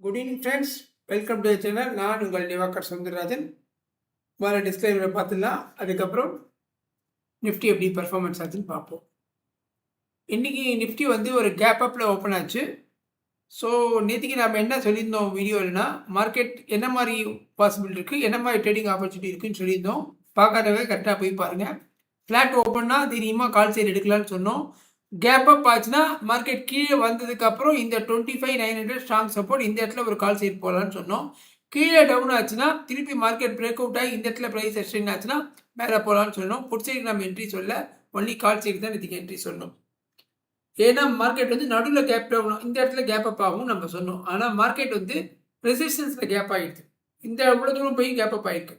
Good evening friends, welcome to channel. நான் உங்கள் திவாகர் சௌந்தரராஜன். முதல்ல டிஸ்க்ளைமரை பார்த்துடலாம், அதுக்கப்புறம் நிஃப்டி எப்படி பர்ஃபார்மன்ஸ் ஆச்சுன்னு பார்ப்போம். இன்றைக்கி நிஃப்டி ஒரு கேப் அப்பில் ஓப்பன் ஆச்சு. ஸோ நேற்றுக்கு நம்ம என்ன சொல்லியிருந்தோம் வீடியோலனா, மார்க்கெட் என்ன மாதிரி பாசிபிள் இருக்குது, என்ன மாதிரி ட்ரேடிங் ஆப்பர்ச்சுனிட்டி இருக்குதுன்னு சொல்லியிருந்தோம். பார்க்காதவங்க கரெக்டாக போய் பாருங்கள். ஃப்ளாட் ஓப்பன்னா தைரியமாக கால் சைடு எடுக்கலான்னு சொன்னோம். கேப் அப் ஆச்சுன்னா மார்க்கெட் கீழே வந்ததுக்கப்புறம் இந்த 25,900 ஸ்ட்ராங் சப்போர்ட், இந்த இடத்துல ஒரு கால் சைடு போகலான்னு சொன்னோம். கீழே டவுன் ஆச்சுன்னா திருப்பி மார்க்கெட் பிரேக் அவுட் ஆகி இந்த இடத்துல ப்ரைஸ் எக்ஸ்டெண்ட் ஆச்சுன்னா மேலே போகலான்னு சொன்னோம். புட் சைடு நம்ம என்ட்ரி சொல்ல, ஒன்லி கால் சைடு தான் இதுக்கு என்ட்ரி சொன்னோம். ஏன்னா மார்க்கெட் நடுவில் கேப் டவுன், இந்த இடத்துல கேப் அப் ஆகும் நம்ம சொன்னோம். ஆனால் மார்க்கெட் ரெசிஸ்டன்ஸில் கேப் ஆகிடுது. இந்த இவ்வளோ தூரம் போய் கேப் அப் ஆகிருக்கு.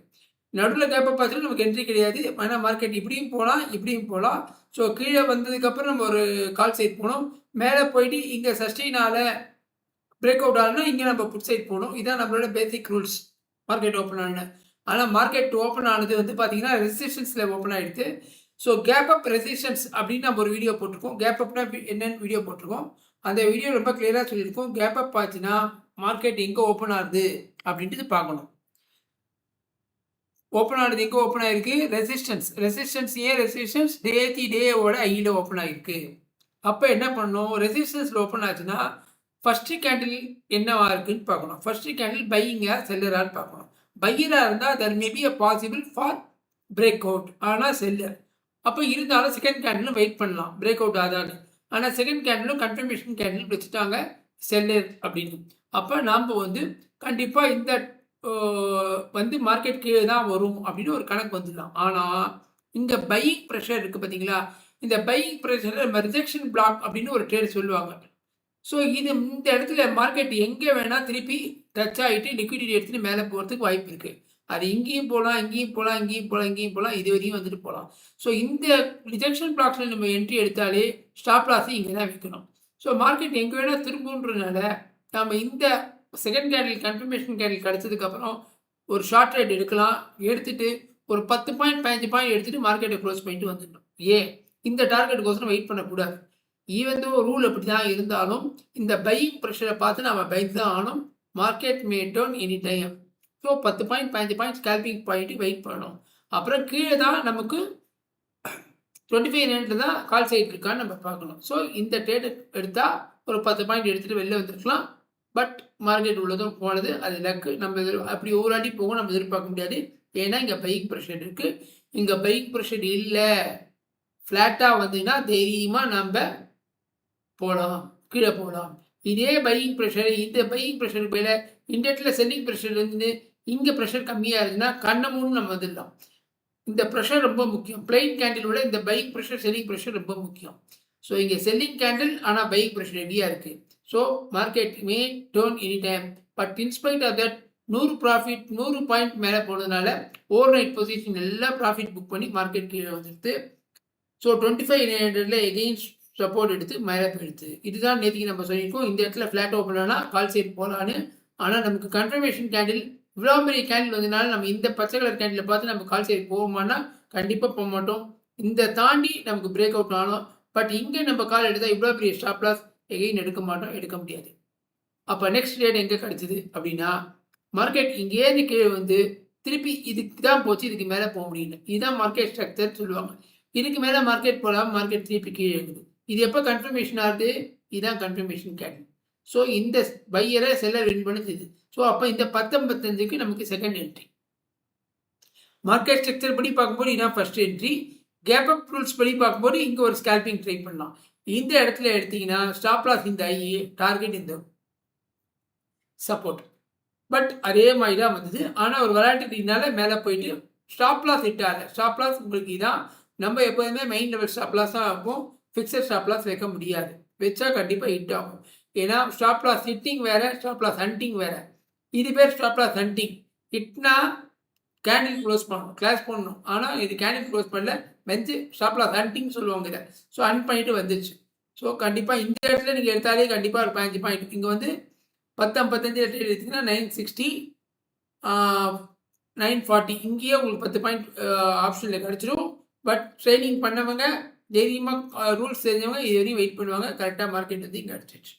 நடுவில் கேப் அப் ஆச்சுன்னா நமக்கு என்ட்ரி கிடையாது. ஆனால் மார்க்கெட் இப்படியும் போகலாம், இப்படியும் போகலாம். ஸோ கீழே வந்ததுக்கப்புறம் நம்ம ஒரு கால் சைட் போகணும். மேலே போயிட்டு இங்கே சஸ்டெயினால் பிரேக் அவுட் ஆகணும்னா இங்கே நம்ம புட் சைட் போகணும். இதுதான் நம்மளோட பேசிக் ரூல்ஸ் மார்க்கெட் ஓப்பன் ஆன. ஆனால் மார்க்கெட் ஓப்பன் ஆனது பார்த்தீங்கன்னா ரெசிஸ்டன்ஸில் ஓப்பன் ஆகிடுது. ஸோ கேப் அப் ரெசிஸ்டன்ஸ் அப்படின்னு நம்ம ஒரு வீடியோ போட்டிருக்கோம். கேப் அப்னா என்னென்னு வீடியோ போட்டிருக்கோம். அந்த வீடியோ ரொம்ப கிளியராக சொல்லியிருக்கோம். கேப் அப் ஆச்சுன்னா மார்க்கெட் எங்கே ஓப்பன் ஆகுது அப்படின்ட்டு பார்க்கணும். ஓப்பன் ஆனது எங்கே ஓப்பன் ஆகிருக்கு? ரெசிஸ்டன்ஸ் ஏன் ரெசிஸ்டன்ஸ் டேவோட ஐயில் ஓப்பன் ஆகிருக்கு. அப்போ என்ன பண்ணணும்? ரெசிஸ்டன்ஸில் ஓப்பன் ஆச்சுன்னா ஃபஸ்ட்டு கேண்டில் என்னவா இருக்குன்னு பார்க்கணும். ஃபஸ்ட்டு கேண்டில் பையிங்கா செல்லரான்னு பார்க்கணும். பையராக இருந்தால் there maybe a possible for break out, ஆனால் செல்லர். அப்போ இருந்தாலும் செகண்ட் கேண்டிலும் வெயிட் பண்ணலாம் பிரேக் அவுட் ஆதான்னு. ஆனால் செகண்ட் கேண்டிலும் கன்ஃபர்மேஷன் கேண்டில் வச்சுட்டாங்க செல்லர் அப்படின்னு. அப்போ நாம் கண்டிப்பாக இந்த மார்க்கெட் கீழே தான் வரும் அப்படின்னு ஒரு கணக்கு வந்துடலாம். ஆனால் இந்த பையிங் ப்ரெஷர் இருக்குது பார்த்தீங்களா, இந்த பையிங் ப்ரெஷரை நம்ம ரிஜெக்ஷன் பிளாக் அப்படின்னு ஒரு ட்ரேட் சொல்லுவாங்க. ஸோ இந்த இடத்துல மார்க்கெட் எங்கே வேணால் திருப்பி டச் ஆகிட்டு லிக்விடிட்டி எடுத்துகிட்டு மேலே போகிறதுக்கு வாய்ப்பு இருக்குது. அது இங்கேயும் போகலாம், இங்கேயும் போகலாம், இங்கேயும் போகலாம், இங்கேயும் போகலாம், இது வரையும் போகலாம். ஸோ இந்த ரிஜெக்ஷன் பிளாக்ஸில் நம்ம என்ட்ரி எடுத்தாலே ஸ்டாப் லாஸை இங்கே தான் வைக்கணும். ஸோ மார்க்கெட் எங்கே வேணால் திரும்புன்றதுனால நம்ம இந்த செகண்ட் கேண்டில் கன்ஃபர்மேஷன் கேண்டில் கிடச்சதுக்கப்புறம் ஒரு ஷார்ட் ட்ரேட் எடுக்கலாம். எடுத்துகிட்டு ஒரு 10 பாயிண்ட் 15 பாயிண்ட் எடுத்துகிட்டு மார்க்கெட்டை க்ளோஸ் பண்ணிட்டு வந்துடணும். ஏன் இந்த டார்கெட்டுக்கோசரம் வெயிட் பண்ணக்கூடாது. ஈவன் தோ ரூல் அப்படி தான் இருந்தாலும் இந்த பையிங் ப்ரெஷரை பார்த்து நம்ம பைக் தான் ஆகணும். Market may down any time. So 10 point 15 point scalping point wait பண்ணணும். அப்புறம் கீழே தான் நமக்கு 25 தான் கால் சைட் இருக்கான்னு நம்ம பார்க்கணும். ஸோ இந்த ட்ரேட் எடுத்தால் ஒரு 10 பாயிண்ட் எடுத்துகிட்டு வெளில வந்துருக்கலாம். பட் மார்க்கெட் உள்ளதும் போனது அது லக்கு. நம்ம அப்படி ஒவ்வொரு அடி போகும் நம்ம எதிர்பார்க்க முடியாது. ஏன்னா இங்கே பைக் ப்ரெஷர் இருக்குது. இங்கே பைக் ப்ரெஷர் இல்லை, ஃப்ளாட்டாக வந்ததுன்னா தைரியமாக நம்ம போகலாம், கீழே போகலாம். இதே பையிங் ப்ரெஷர், இந்த பையிங் ப்ரெஷருக்கு மேலே இந்த இடத்துல செல்லிங் ப்ரெஷர் இங்கே ப்ரெஷர் கம்மியாக இருந்துன்னா கண்ணமுன்னு நம்ம வந்துடலாம். இந்த ப்ரெஷர் ரொம்ப முக்கியம். பிளைன் கேண்டிலோட இந்த பைக் ப்ரெஷர் செல்லிங் ப்ரெஷர் ரொம்ப முக்கியம். ஸோ இங்கே செல்லிங் கேண்டில், ஆனால் பைக் ப்ரெஷர் ஹெவியாக இருக்குது. So market may turn any time. But in spite of that 100 profit 100 point மேலே போனதுனால ஓவர் நைட் பொசிஷன் எல்லாம் ப்ராஃபிட் புக் பண்ணி மார்க்கெட் கீழே வந்துடுது. ஸோ 25,900 எகெயின்ஸ்ட் சப்போர்ட் எடுத்து மேலே போயிடுது. இதுதான் நேற்றுக்கு நம்ம சொல்லியிருக்கோம். இந்த இடத்துல ஃப்ளாட் ஓப்பன் ஆனால் கால் சைட் போகலான்னு. ஆனால் நமக்கு கன்ஃபர்மேஷன் கேண்டில் இவ்வளோ பெரிய கேண்டில் வந்ததுனால நம்ம இந்த பச்சை கலர் கேண்டில் பார்த்து நம்ம கால் சைட் போவோமானா கண்டிப்பாக போக மாட்டோம். இந்த தாண்டி நமக்கு பிரேக் அவுட் ஆனோம். பட் இங்கே நம்ம கால் எடுத்தால் இவ்வளோ பெரிய ஸ்டாப் லாஸ் எகைன் எடுக்க மாட்டோம், எடுக்க முடியாது. அப்போ நெக்ஸ்ட் டேட் எங்கே கிடச்சிது அப்படின்னா மார்க்கெட் இங்கேருந்து கீழே திருப்பி இதுக்கு தான் போச்சு, இதுக்கு மேலே போக முடியல. இதுதான் மார்க்கெட் ஸ்ட்ரக்சர் சொல்லுவாங்க. இதுக்கு மேலே மார்க்கெட் போகலாம், மார்க்கெட் திருப்பி கீழே இருக்குது. இது எப்போ கன்ஃபர்மேஷன் ஆகுது? இதுதான் கன்ஃபர்மேஷன் கேண்டில். ஸோ இந்த பையரை செல்லர் வின் பண்ணுது இது. ஸோ அப்போ இந்த 10-55க்கு நமக்கு செகண்ட் என்ட்ரி. மார்க்கெட் ஸ்ட்ரக்சர் படி பார்க்கும்போது இதுதான் first entry. Gap up rules படி பார்க்கும்போது இங்கே ஒரு ஸ்கேல்பிங் ட்ரை பண்ணலாம். இந்த இடத்துல எடுத்தீங்கன்னா ஸ்டாப் லாஸ் இந்த ஐ, டார்கெட் இந்த சப்போர்ட். பட் அதே மாதிரி தான் வந்தது. ஆனால் ஒரு விளையாட்டுனால மேலே போயிட்டு ஸ்டாப் லாஸ் ஹிட் ஆகலை. ஸ்டாப் லாஸ் உங்களுக்கு இதான். நம்ம எப்போதுமே மெயின் லெவல் ஸ்டாப் லாஸ் தான் இருக்கும். ஃபிக்ஸட் ஸ்டாப் லாஸ் வைக்க முடியாது. வச்சா கண்டிப்பாக ஹிட் ஆகும். ஏன்னா ஸ்டாப் லாஸ் ஹிட்டிங் வேறு, ஸ்டாப் லாஸ் ஹண்டிங் வேறு. இது பேர் ஸ்டாப் லாஸ் ஹண்டிங். ஹிட்னா கேண்டில் க்ளோஸ் பண்ணணும், கிளாஸ் பண்ணணும். ஆனால் இது கேண்டில் க்ளோஸ் பண்ணல, வெஞ்சு ஸ்டாப் லாஸ் ஹண்டிங் சொல்லுவாங்க இதை. ஸோ ஹண்ட் பண்ணிட்டு வந்துச்சு. ஸோ கண்டிப்பாக இந்த இடத்துல நீங்கள் எடுத்தாலே கண்டிப்பாக ஒரு 15 பாயிண்ட். இங்கே 10-55 ட்ரேட் எடுத்திங்கன்னா 960 940 இங்கேயே உங்களுக்கு 10 பாயிண்ட் ஆப்ஷனில் கிடச்சிடும். பட் ட்ரைனிங் பண்ணவங்க தைரியமாக ரூல்ஸ் தெரிஞ்சவங்க இது வரையும் வெயிட் பண்ணுவாங்க. கரெக்டாக மார்க்கெட் இங்கே அடிச்சிச்சு.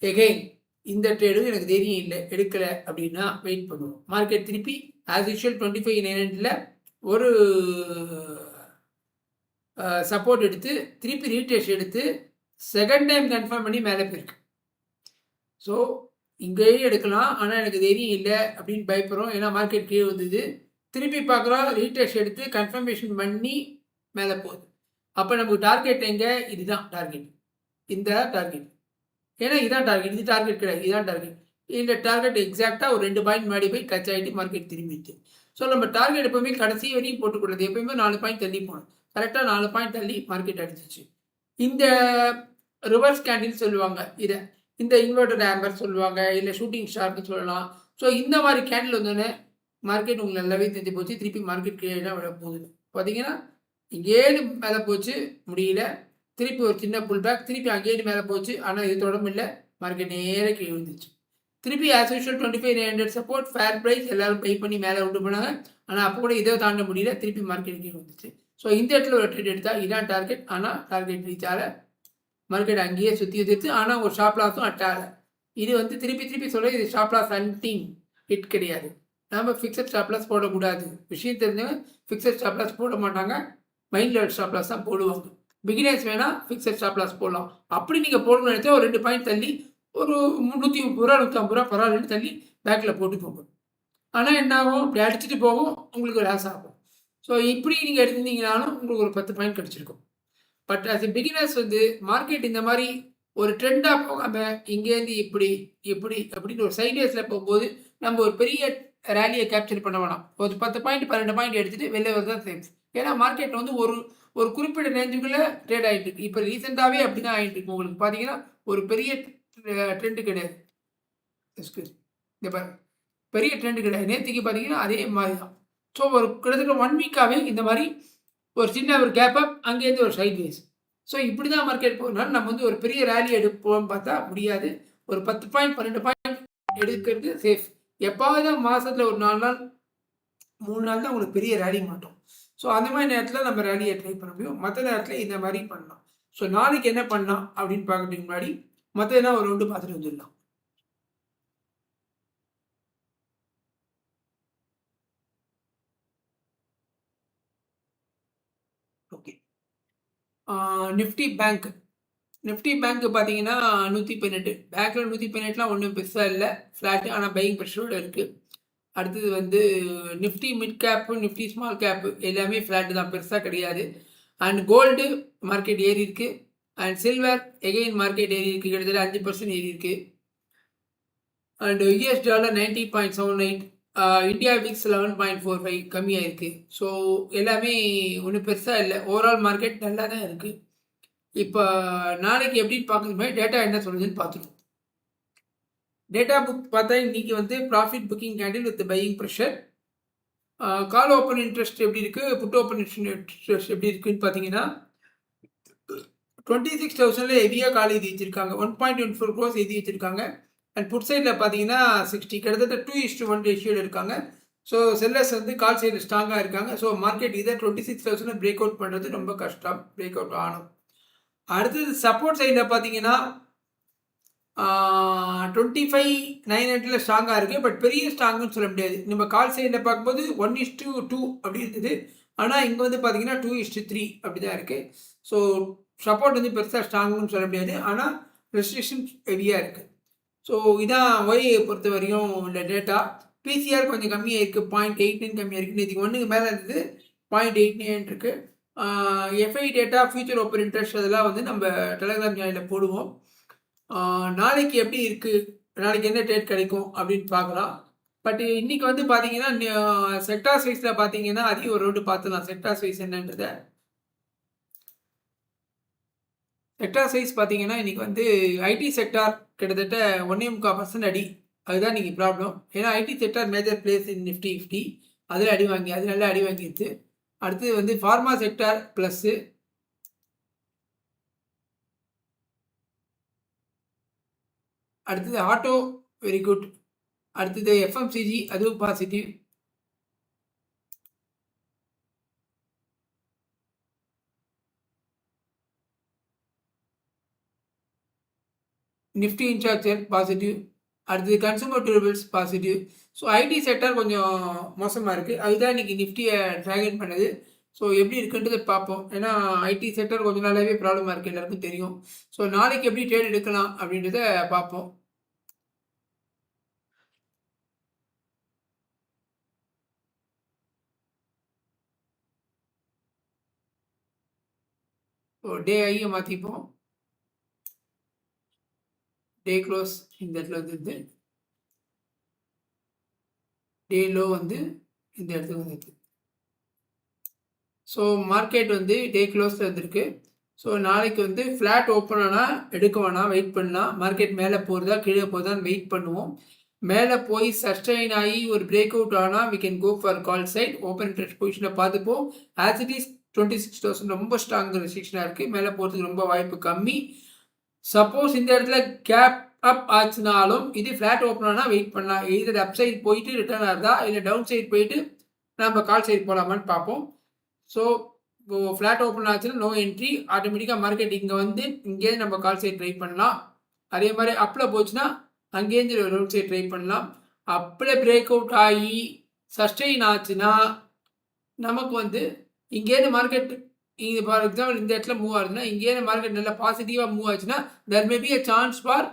எகெயின் இந்த ட்ரேடும் எனக்கு தைரியம் இல்லை, எடுக்கலை அப்படின்னா வெயிட் பண்ணுவோம். மார்க்கெட் திருப்பி ஆஸ் யூஷுவல் 25,900 ஒரு சப்போர்ட் எடுத்து திருப்பி ரீடெஸ்ட் எடுத்து செகண்ட் டைம் கன்ஃபார்ம் பண்ணி மேலே போயிருக்கு. ஸோ இங்கேயே எடுக்கலாம், ஆனால் எனக்கு தைரியம் இல்லை அப்படின்னு பயப்படுறோம். ஏன்னா மார்க்கெட் கீழே வந்தது, திருப்பி பார்க்குறோம் ரீடெஸ்ட் எடுத்து கன்ஃபர்மேஷன் பண்ணி மேலே போகுது. அப்போ நமக்கு டார்கெட் எங்கே? இதுதான் டார்கெட், இந்த டார்கெட். ஏன்னா இதான் டார்கெட், இது டார்கெட் கிடையாது, இதுதான் டார்கெட். இந்த டார்கெட் எக்ஸாக்டாக ஒரு 2 பாயிண்ட் மாடி போய் டச் ஆகிட்டு மார்க்கெட் திரும்பிட்டு. ஸோ நம்ம டார்கெட் எப்போவுமே கடைசி வரையும் போட்டுக்கூடாது, எப்போயுமே 4 பாயிண்ட் தள்ளி போகணும். கரெக்டாக 4 பாயிண்ட் தள்ளி மார்க்கெட் அடிச்சிச்சு. இந்த ரிவர்ஸ் கேண்டில் சொல்லுவாங்க, இதை இந்த இன்வெர்டர் ஆம்பர் சொல்லுவாங்க, இல்லை ஷூட்டிங் ஸ்டார்னு சொல்லலாம். ஸோ இந்த மாதிரி கேண்டில் வந்தோடனே மார்க்கெட் உங்களுக்கு நல்லாவே தெரிஞ்சு போச்சு. திருப்பி மார்க்கெட் கீழே தான் விட போகுது. பார்த்தீங்கன்னா இங்கேயே மேலே போச்சு, முடியல. திருப்பி ஒரு சின்ன புல் பேக், திருப்பி அங்கேயே மேலே போச்சு, ஆனால் இது தொடர்பு இல்லை, மார்க்கெட் நேராக கீழே வந்துச்சு. திருப்பி as usual 25,900 support, fair price, எல்லாரும் பே பண்ணி மேலே கொண்டு போனாங்க. ஆனால் அப்போ கூட இதை தாண்ட முடியல, திருப்பி மார்க்கெட் கீழே வந்துச்சு. ஸோ இந்த இடத்துல ஒரு ட்ரேட் எடுத்தால் இதான் டார்கெட், ஆனால் டார்கெட் ரீச் ஆகலை. மார்க்கெட் அங்கேயே சுற்றி வந்துச்சு, ஆனால் ஒரு ஷாப் லாஸும் அட்டாகலை. இது வந்து திருப்பி சொல்ல, இது ஷாப் லாஸ் ஹண்டிங் ஹிட் கிடையாது. நம்ம ஃபிக்ஸட் ஸ்டாப் லாஸ் போடக்கூடாது. விஷயம் தெரிஞ்சவங்க ஃபிக்ஸட் ஸ்டாப் லாஸ் போட மாட்டாங்க, மைண்டில் ஸ்டாப் லாஸ் தான் போடுவாங்க. பிகினர்ஸ் வேணால் ஃபிக்ஸட் ஸ்டாப் லாஸ் போடலாம். அப்படி நீங்கள் போடணும்னு நினைச்சா ஒரு 2 பாயிண்ட் தள்ளி ஒரு 130 ரூபா 150 ரூபா பரவாயில்லன்னு தள்ளி பேக்கில் போட்டு போகும். ஆனால் என்ன ஆகும், இப்படி அடிச்சுட்டு போகும், உங்களுக்கு லாஸ் ஆகும். ஸோ இப்படி நீங்கள் எடுத்திருந்தீங்கனாலும் உங்களுக்கு ஒரு 10 பாயிண்ட் கிடச்சிருக்கும். பட் ஆஸ் எ பிகினர்ஸ் வந்து மார்க்கெட் இந்த மாதிரி ஒரு ட்ரெண்டாக போகாமல் இங்கேருந்து இப்படி இப்படி அப்படின்னு ஒரு சைட்வேஸில் போகும்போது நம்ம ஒரு பெரிய ரேலியை கேப்சர் பண்ண வேணாம். ஒரு 10 பாயிண்ட் 12 பாயிண்ட் எடுத்துகிட்டு வெளில வரதான் சேஃப். ஏன்னா மார்க்கெட் வந்து ஒரு குறிப்பிட்ட ரேஞ்சுக்குள்ளே ட்ரேட் ஆகிட்டு இருக்கு. இப்போ ரீசெண்டாகவே அப்படி தான் ஆகிட்டு இருக்கு. உங்களுக்கு பார்த்தீங்கன்னா ஒரு பெரிய ட்ரெண்டு கிடையாது. இந்த பாருங்க, பெரிய ட்ரெண்டு கிடையாது. நேற்றுக்கு பார்த்தீங்கன்னா அதே மாதிரி தான். ஸோ ஒரு கிட்டத்தட்ட 1 வீக்காகவே இந்த மாதிரி ஒரு சின்ன ஒரு கேப் அப், அங்கேருந்து ஒரு சைட் வேஸ். ஸோ இப்படி தான் மார்க்கெட் போகிறதுனால நம்ம வந்து ஒரு பெரிய ரேலி எடுப்போம்னு பார்த்தா முடியாது. ஒரு 10 பாயிண்ட் 12 பாயிண்ட் எடுக்கிறது சேஃப். எப்பாவது மாதத்தில் ஒரு 4 நாள் 3 நாள் தான் உங்களுக்கு பெரிய ரேலி மாட்டோம். ஸோ அந்த மாதிரி நேரத்தில் நம்ம ரேலியை ட்ரை பண்ண முடியும். மற்ற நேரத்தில் இந்த மாதிரி பண்ணலாம். ஸோ நாளைக்கு என்ன பண்ணலாம் அப்படின்னு பார்க்கறதுக்கு முன்னாடி மற்றதெல்லாம் ஒரு ரவுண்டு பார்த்துட்டு வந்துடலாம். ஓகே, நிஃப்டி பேங்க் பார்த்தீங்கன்னா 118. பேங்க்கில் 118லாம் ஒன்றும் பெருசாக இல்லை, ஃப்ளாட்டு. ஆனால் பையிங் ப்ரெஷரோடு இருக்குது. அடுத்தது வந்து Nifty mid gap, Nifty small gap எல்லாமே ஃப்ளாட்டு தான், பெருசாக கிடையாது. அண்ட் கோல்டு மார்க்கெட் ஏறி இருக்குது. அண்ட் சில்வர் எகெயின் மார்க்கெட் ஏறி இருக்குது, கிட்டத்தட்ட 5% ஏறி இருக்குது. And US dollar 90.78, India Vicks 11.45 கம்மியாக இருக்குது. ஸோ எல்லாமே ஒன்றும் பெருசாக இல்லை. ஓவரால் மார்க்கெட் நல்லா தான் இருக்குது. இப்போ நாளைக்கு எப்படின்னு பார்க்குறது மாதிரி டேட்டா என்ன சொல்லுதுன்னு பார்த்துருவோம். டேட்டா புக் பார்த்தா இன்றைக்கி வந்து profit booking candle with buying pressure. Call open interest எப்படி இருக்குது, புட் ஓப்பன் இன்ட்ரெஸ்ட் எப்படி இருக்குன்னு பார்த்தீங்கன்னா 26,000 ஹெவியாக கால் எழுதி வச்சுருக்காங்க. 1.14 crores எழுதி வச்சுருக்காங்க. அண்ட் புட் சைடில் பார்த்தீங்கன்னா 60, கிட்டத்தட்ட 2:1 ரேஷியோவில் இருக்காங்க. ஸோ செல்லர்ஸ் வந்து கால் சைடில் ஸ்ட்ராங்காக இருக்காங்க. ஸோ மார்க்கெட் இதை 26,000 பிரேக் அவுட் பண்ணுறது ரொம்ப கஷ்டம், பிரேக் அவுட் ஆகணும். அடுத்தது சப்போர்ட் சைடில் பார்த்தீங்கன்னா 25,900 ஸ்ட்ராங்காக இருக்குது. பட் பெரிய ஸ்ட்ராங்குன்னு சொல்ல முடியாது. நம்ம கால் சைடில் பார்க்கும்போது 1:2 அப்படி இருக்குது. ஆனால் இங்கே வந்து பார்த்தீங்கன்னா 2:3 அப்படி தான் இருக்குது. ஸோ சப்போர்ட் வந்து பெருசாக ஸ்ட்ராங்குன்னு சொல்ல முடியாது, ஆனால் ரெஸ்ட்ரிக்ஷன் ஹெவியாக இருக்குது. ஸோ இதான் ஒய்யை பொறுத்த வரையும் உள்ள டேட்டா. பிசிஆர் கொஞ்சம் கம்மியாக இருக்குது, 0.89 கம்மியாக இருக்குது. நேற்று 1க்கு மேலே இருந்தது, 0.89 இருக்குது. FI data, future open interest அதெல்லாம் வந்து நம்ம டெலகிராம் சேனலில் போடுவோம். நாளைக்கு எப்படி இருக்குது, நாளைக்கு என்ன டேட் கிடைக்கும் அப்படின்னு பார்க்கலாம். பட் இன்றைக்கி வந்து பார்த்தீங்கன்னா செக்டார் வைஸில் பார்த்தீங்கன்னா அதையும் ஒரு ரவுண்டு பார்த்துலாம். செக்டார் வைஸ் என்னன்றதை, செக்டார் வைஸ் பார்த்தீங்கன்னா இன்றைக்கி வந்து ஐடி செக்டார் கிட்டத்தட்ட 1.25% அடி. அதுதான் இன்றைக்கி ப்ராப்ளம். ஏன்னா IT sector major place in Nifty 50, அதில் அடி வாங்கி, அது நல்லா அடி வாங்கிடுச்சு. அடுத்தது வந்து ஃபார்மா செக்டார் ப்ளஸ்ஸு, அடுத்தது ஆட்டோ வெரி குட், அடுத்தது எஃப்எம்சிஜி அதுவும் பாசிட்டிவ். Nifty infrastructure positive. அடுத்தது consumer durables positive. So IT sector கொஞ்சம் மோசமாக இருக்குது. அதுதான் இன்றைக்கி நிஃப்டியை ட்ராகன் பண்ணுது. ஸோ எப்படி இருக்குன்றதை பார்ப்போம். ஏன்னா ஐடி செக்டர் கொஞ்சம் நாளாகவே ப்ராப்ளமாக இருக்குது, எல்லாருக்கும் தெரியும். ஸோ நாளைக்கு எப்படி ட்ரேட் எடுக்கலாம் அப்படின்றத பார்ப்போம். ஸோ டே ஐயை மாற்றிப்போம். டே க்ளோஸ் இந்த இடத்துல வந்துடுது. டே லோ வந்து இந்த இடத்துக்கு வந்துடுது. ஸோ மார்க்கெட் வந்து டே க்ளோஸில் வந்திருக்கு. ஸோ நாளைக்கு வந்து ஃப்ளாட் ஓப்பன் ஆனால் எடுக்க வேணாம், வெயிட் பண்ணலாம். மார்க்கெட் மேலே போகிறதா கீழே போகிறதான்னு வெயிட் பண்ணுவோம். மேலே போய் சஸ்டைன் ஆகி ஒரு பிரேக் அவுட் ஆனால் we can go for call side. Open interest பொசிஷனில் பார்த்துப்போம். ஆஸ் இட் இஸ் 26,000 ரொம்ப ஸ்ட்ராங் ரெஸ்ட்ரிக்ஷனாக இருக்குது. மேலே போகிறதுக்கு ரொம்ப வாய்ப்பு கம்மி. சப்போஸ் இந்த இடத்துல கேப் அப் ஆச்சுனாலும் இது ஃப்ளாட் ஓப்பன் ஆனால் வெயிட் பண்ணலாம். இது அப் சைட் போயிட்டு ரிட்டர்ன் ஆகுதா இல்லை டவுன் சைட் போயிட்டு நம்ம கால் சைட் போகலாமான்னு பார்ப்போம். ஸோ ஃப்ளாட் ஓப்பன் ஆச்சுன்னா நோ என்ட்ரி. ஆட்டோமேட்டிக்காக மார்க்கெட் இங்கே வந்து இங்கேருந்து நம்ம கால் சைட் ட்ரை பண்ணலாம். அதே மாதிரி அப்பில் போச்சுன்னா அங்கேருந்து டவுன் சைட் ட்ரை பண்ணலாம். அப்பில் பிரேக் அவுட் ஆகி சஸ்டெயின் ஆச்சுன்னா நமக்கு வந்து இங்கேருந்து மார்க்கெட் இது ஃபார் எக்ஸாம்பிள் இந்த இடத்துல மூவ் ஆகுதுன்னா இங்கேருந்து மார்க்கெட் நல்லா பாசிட்டிவாக மூவ் ஆச்சுன்னா there may be a chance for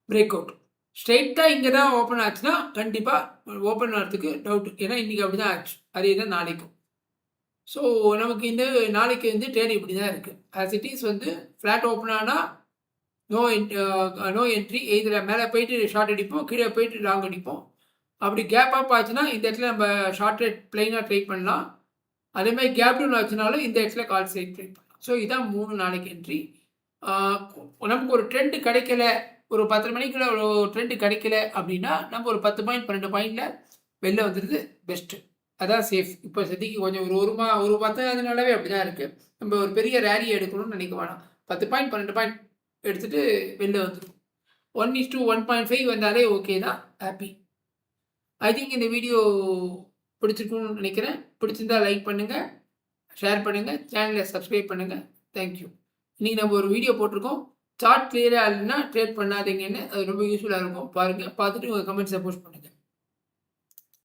break out. ஸ்ட்ரெயிட்டாக இங்கே தான் ஓப்பன் ஆச்சுன்னா கண்டிப்பாக ஓப்பன் ஆகிறதுக்கு டவுட். ஏன்னா இன்றைக்கி அப்படி தான் ஆச்சு, அதே தான் நாளைக்கும். ஸோ நமக்கு இந்த நாளைக்கு வந்து ட்ரேட் இப்படி தான் இருக்குது. ஆஸ் இட் இஸ் வந்து ஃப்ளாட் ஓப்பன் ஆனால் நோ என்ட்ரி. இதில் மேலே போயிட்டு ஷார்ட் அடிப்போம், கீழே போயிட்டு லாங் அடிப்போம். அப்படி கேப் அப் ஆச்சுன்னா இந்த இடத்துல நம்ம ஷார்ட் ரேட் பிளைனாக ட்ரை பண்ணலாம். அதேமாதிரி கேப் டவுன் ஆச்சுனாலும் இந்த இடத்துல கால் சைட் ட்ரை பண்ணலாம். ஸோ இதான் 3 நாளைக்கு என்ட்ரி. நமக்கு ஒரு ட்ரெண்டு கிடைக்கல, ஒரு 10 மணிக்குள்ள ஒரு ட்ரெண்டு கிடைக்கல அப்படின்னா நம்ம ஒரு 10 பாயிண்ட் 12 பாயிண்டில் வெளில வந்துடுது பெஸ்ட்டு. அதான் சேஃப். இப்போ சதிக்கு கொஞ்சம் ஒரு 10 நாளாவே அப்படி தான் இருக்குது. நம்ம ஒரு பெரிய ரேலி எடுக்கணும்னு நினைக்க வேணாம். 10 பாயிண்ட் 12 பாயிண்ட் எடுத்துகிட்டு வெளில வந்துடும். 1:1.5 வந்தாலே ஓகே தான், ஹாப்பி. ஐ திங்க் இந்த வீடியோ பிடிச்சிருக்குன்னு நினைக்கிறேன். பிடிச்சிருந்தா லைக் பண்ணுங்கள், ஷேர் பண்ணுங்கள், சேனலை சப்ஸ்கிரைப் பண்ணுங்கள். தேங்க்யூ. இன்றைக்கி நம்ம ஒரு வீடியோ போட்டிருக்கோம். சார்ட் கிளியராக இல்லைன்னா ட்ரேட் பண்ணாதீங்கன்னு. அது ரொம்ப யூஸ்ஃபுல்லாக இருக்கும். பாருங்கள், பார்த்துட்டு உங்கள் கமெண்ட்ஸை போஸ்ட் பண்ணுங்கள்.